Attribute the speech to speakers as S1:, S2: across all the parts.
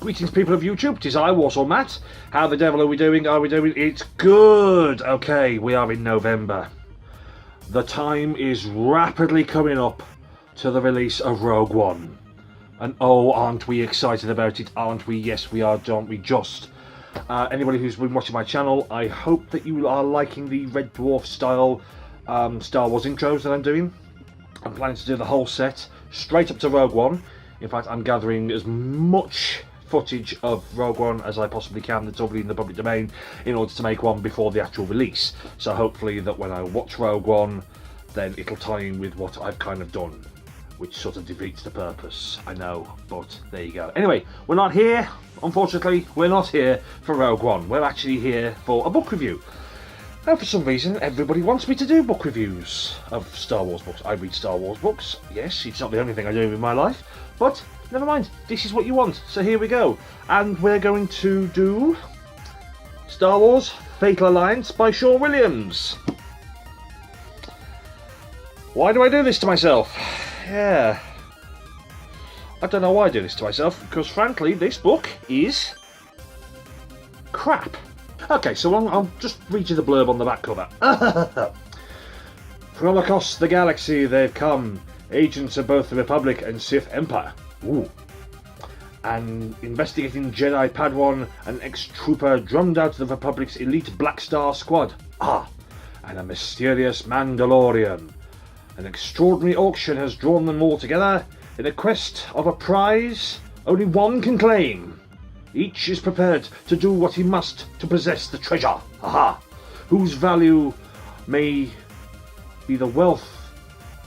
S1: Greetings, people of YouTube. It is I, Warsaw Matt. How the devil are we doing? It's good. Okay, we are in November. The time is rapidly coming up to the release of Rogue One. And oh, aren't we excited about it? Aren't we? Yes, we are, don't we just? Anybody who's been watching my channel, I hope that you are liking the Red Dwarf style Star Wars intros that I'm doing. I'm planning to do the whole set straight up to Rogue One. In fact, I'm gathering as much footage of Rogue One as I possibly can that's already in the public domain in order to make one before the actual release. So hopefully that when I watch Rogue One, then it'll tie in with what I've kind of done, which sort of defeats the purpose, I know, but there you go. Anyway, we're not here, unfortunately, we're not here for Rogue One. We're actually here for a book review. Now, for some reason, everybody wants me to do book reviews of Star Wars books. I read Star Wars books. Yes, it's not the only thing I do in my life, but never mind. This is what you want, so here we go. And we're going to do Star Wars Fatal Alliance by Sean Williams. Why do I do this to myself? Yeah. I don't know why I do this to myself, because frankly, this book is crap. Okay, so I'll just read you the blurb on the back cover. From across the galaxy they've come, agents of both the Republic and Sith Empire. Ooh. An investigating Jedi Padawan, an ex-trooper drummed out of the Republic's elite Black Star squad. And a mysterious Mandalorian. An extraordinary auction has drawn them all together in a quest of a prize only one can claim. Each is prepared to do what he must to possess the treasure, whose value may be the wealth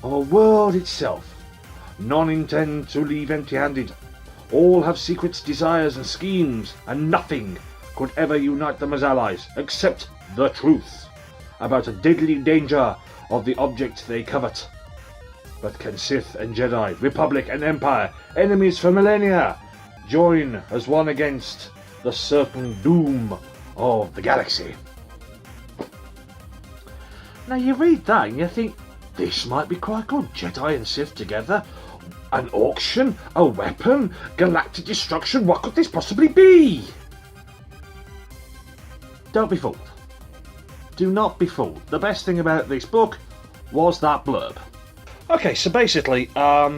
S1: of a world itself. None intend to leave empty-handed. All have secrets, desires and schemes, and nothing could ever unite them as allies, except the truth about a deadly danger of the object they covet. But can Sith and Jedi, Republic and Empire, enemies for millennia, join as one against the certain doom of the galaxy? Now you read that and you think, this might be quite good. Jedi and Sith together, an auction, a weapon, galactic destruction, what could this possibly be? Don't be fooled. Do not be fooled. The best thing about this book was that blurb. Okay, so basically,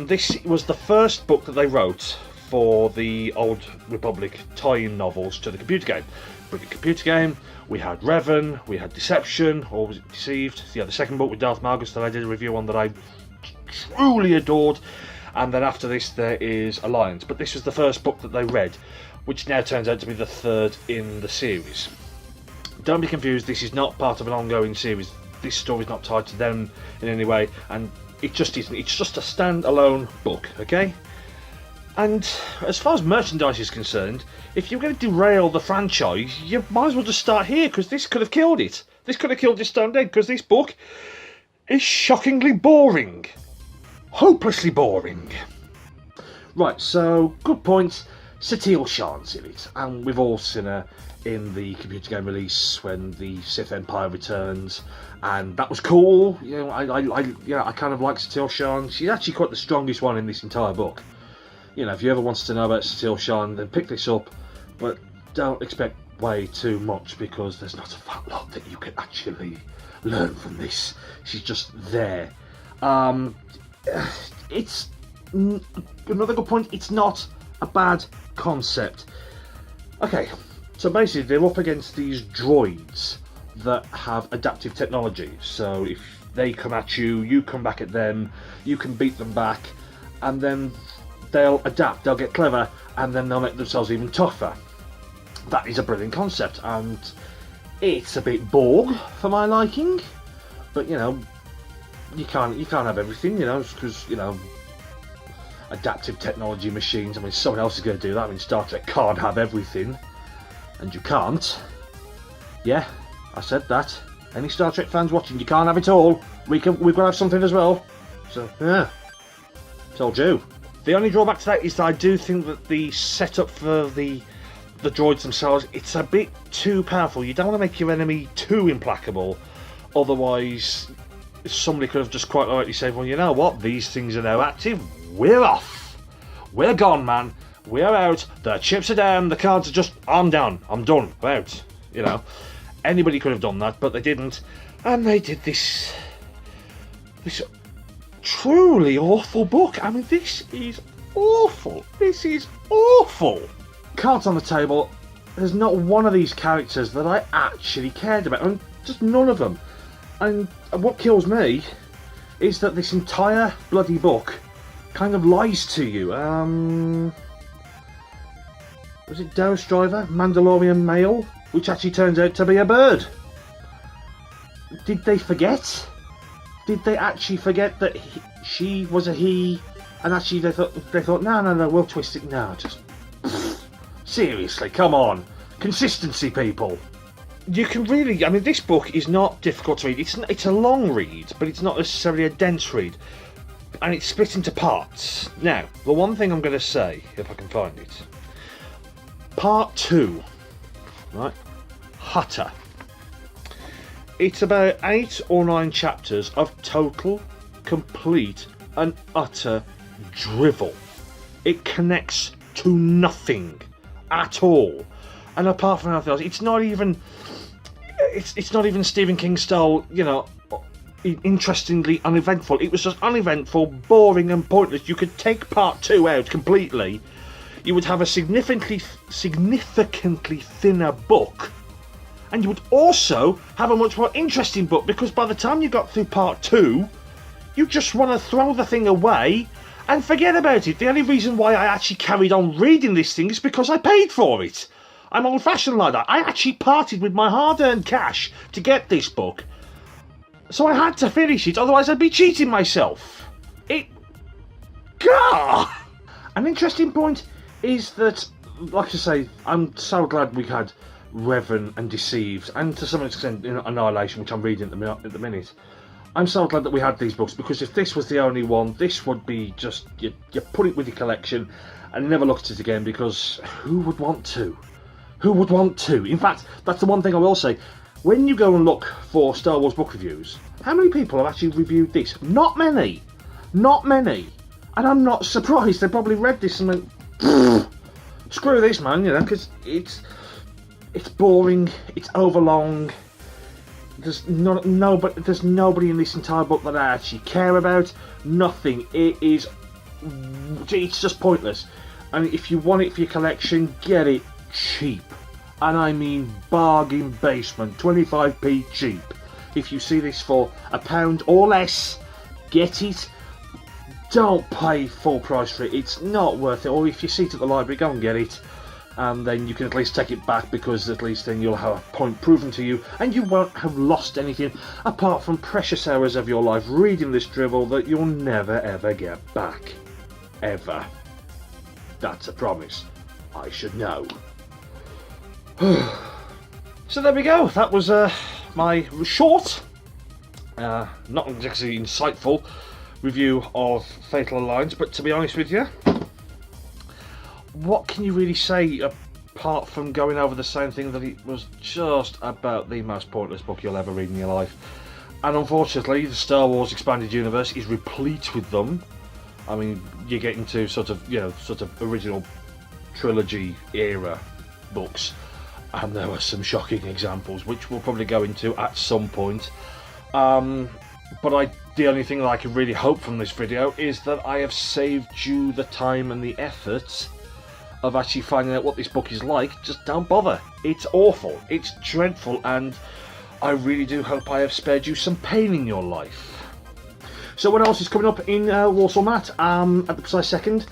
S1: this was the first book that they wrote for the Old Republic tie-in novels to the computer game. Brilliant computer game. We had Revan, we had Deception, or was it Deceived? Yeah, the second book with Darth Malgus that I did a review on that I truly adored. And then after this there is Alliance. But this was the first book that they read, which now turns out to be the third in the series. Don't be confused, this is not part of an ongoing series. This story's not tied to them in any way, and it just isn't. It's just a standalone book, okay? And as far as merchandise is concerned, if you're going to derail the franchise, you might as well just start here, because this could have killed it. This could have killed it stone dead, because this book is shockingly boring. Hopelessly boring. Right, so, good point. Satele Shan's in it, and we've all seen her in the computer game release when the Sith Empire returns, and that was cool. You know, I kind of like Satele Shan. She's actually quite the strongest one in this entire book. You know, if you ever wanted to know about Satele Shan, then pick this up, but don't expect way too much, because there's not a fat lot that you can actually learn from this. She's just there. It's another good point. It's not a bad concept. Okay, so basically they're up against these droids that have adaptive technology. So if they come at you, you come back at them, you can beat them back, and then they'll adapt, they'll get clever, and then they'll make themselves even tougher. That is a brilliant concept, and it's a bit Borg for my liking, but you know, you can't have everything, you know, because, you know, adaptive technology machines, I mean, someone else is going to do that. I mean, Star Trek can't have everything, and you can't. Yeah, I said that. Any Star Trek fans watching, you can't have it all. We've got to have something as well. So, yeah, told you. The only drawback to that is that I do think that the setup for the droids themselves, it's a bit too powerful. You don't want to make your enemy too implacable, otherwise somebody could have just quite rightly said, well, you know what, these things are now active, we're off, we're gone, man, We are out. The chips are down. The cards are just, I'm done. I'm done. I'm out. You know, anybody could have done that, but they didn't. And they did this truly awful book. I mean, this is awful. This is awful. Cards on the table. There's not one of these characters that I actually cared about. I mean, just none of them. And what kills me is that this entire bloody book kind of lies to you. Was it Dose Driver? Mandalorian male? Which actually turns out to be a bird. Did they forget? Did they actually forget that she was a he? And actually they thought, no, we'll twist it. No, just... Seriously, come on. Consistency, people. You can really... I mean, this book is not difficult to read. It's a long read, but it's not necessarily a dense read. And it's split into parts. Now, the one thing I'm going to say, if I can find it. Part 2. Right? Hutter. It's about 8 or 9 chapters of total, complete, and utter drivel. It connects to nothing at all. And apart from anything else, it's not even Stephen King style, you know, interestingly uneventful. It was just uneventful, boring and pointless. You could take part 2 out completely. You would have a significantly thinner book. And you would also have a much more interesting book, because by the time you got through part 2, you just want to throw the thing away and forget about it. The only reason why I actually carried on reading this thing is because I paid for it. I'm old-fashioned like that. I actually parted with my hard-earned cash to get this book. So I had to finish it, otherwise I'd be cheating myself. Gah! An interesting point is that, like I say, I'm so glad we had Revan and Deceived, and to some extent Annihilation, which I'm reading at the minute. I'm so glad that we had these books, because if this was the only one, this would be just, you put it with your collection and never look at it again, because who would want to? Who would want to? In fact, that's the one thing I will say. When you go and look for Star Wars book reviews, how many people have actually reviewed this? Not many. Not many. And I'm not surprised. They probably read this and went, screw this, man, you know, because it's boring, it's overlong. There's nobody in this entire book that I actually care about. Nothing. It's just pointless. And if you want it for your collection, get it cheap. And I mean bargain basement, 25p cheap. If you see this for £1 or less, get it. Don't pay full price for it. It's not worth it. Or if you see it at the library, go and get it. And then you can at least take it back, because at least then you'll have a point proven to you, and you won't have lost anything apart from precious hours of your life reading this drivel that you'll never ever get back. Ever. That's a promise. I should know. So there we go. That was my short, not exactly insightful review of Fatal Alliance, but to be honest with you, what can you really say apart from going over the same thing, that it was just about the most pointless book you'll ever read in your life? And unfortunately, the Star Wars Expanded Universe is replete with them. I mean, you get into sort of original trilogy era books, and there were some shocking examples, which we'll probably go into at some point. But the only thing that I can really hope from this video is that I have saved you the time and the effort of actually finding out what this book is like. Just don't bother. It's awful. It's dreadful, and I really do hope I have spared you some pain in your life. So what else is coming up in Warsaw Matt? At the precise second,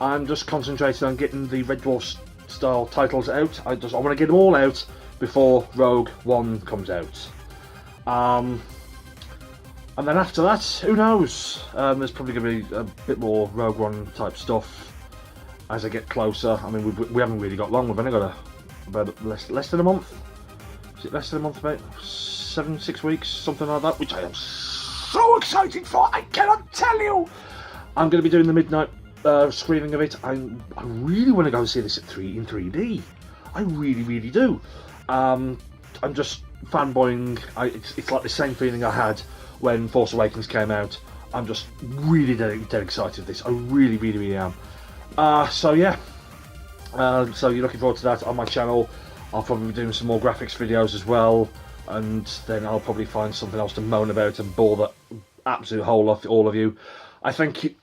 S1: I'm just concentrating on getting the Red Dwarf style titles out. I want to get them all out before Rogue One comes out. And then after that, who knows? There's probably going to be a bit more Rogue One type stuff as I get closer. I mean, we haven't really got long. We've only got about less than a month. Is it less than a month? About 7-6 weeks, something like that, which I am so excited for. I cannot tell you. I'm going to be doing the midnight screening of it. I really want to go and see this in 3D. I really do. I'm just fanboying. It's like the same feeling I had when Force Awakens came out. I'm just really dead excited for this. I really am. So yeah, So you're looking forward to that on my channel. I'll probably be doing some more graphics videos as well, and then I'll probably find something else to moan about and bore the absolute whole of all of you. I thank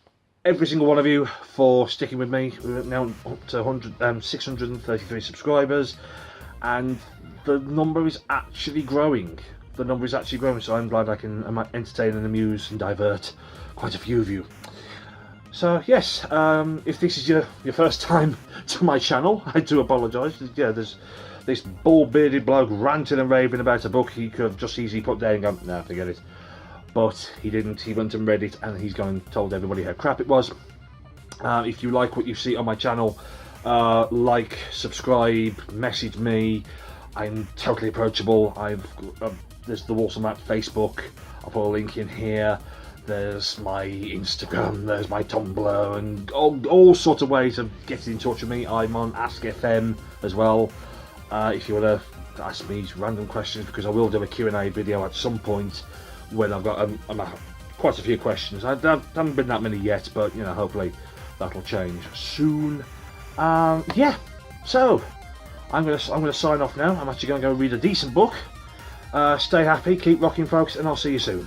S1: every single one of you for sticking with me. We're now up to 633 subscribers, and the number is actually growing. The number is actually growing, so I'm glad I can entertain and amuse and divert quite a few of you. So yes, if this is your first time to my channel, I do apologise. Yeah, there's this bald-bearded bloke ranting and raving about a book he could have just easily put down and gone, nah, forget it. But he didn't. He went and read it, and he's gone and told everybody how crap it was. If you like what you see on my channel, like, subscribe, message me. I'm totally approachable. There's the Walsall Map Facebook. I'll put a link in here. There's my Instagram, there's my Tumblr, and all sorts of ways of getting in touch with me. I'm on Ask FM as well. If you want to ask me random questions, because I will do a Q&A video at some point when I've got quite a few questions. I haven't been that many yet, but you know, hopefully that'll change soon. Yeah, so I'm gonna sign off now. I'm actually gonna go read a decent book. Stay happy, keep rocking, folks, and I'll see you soon.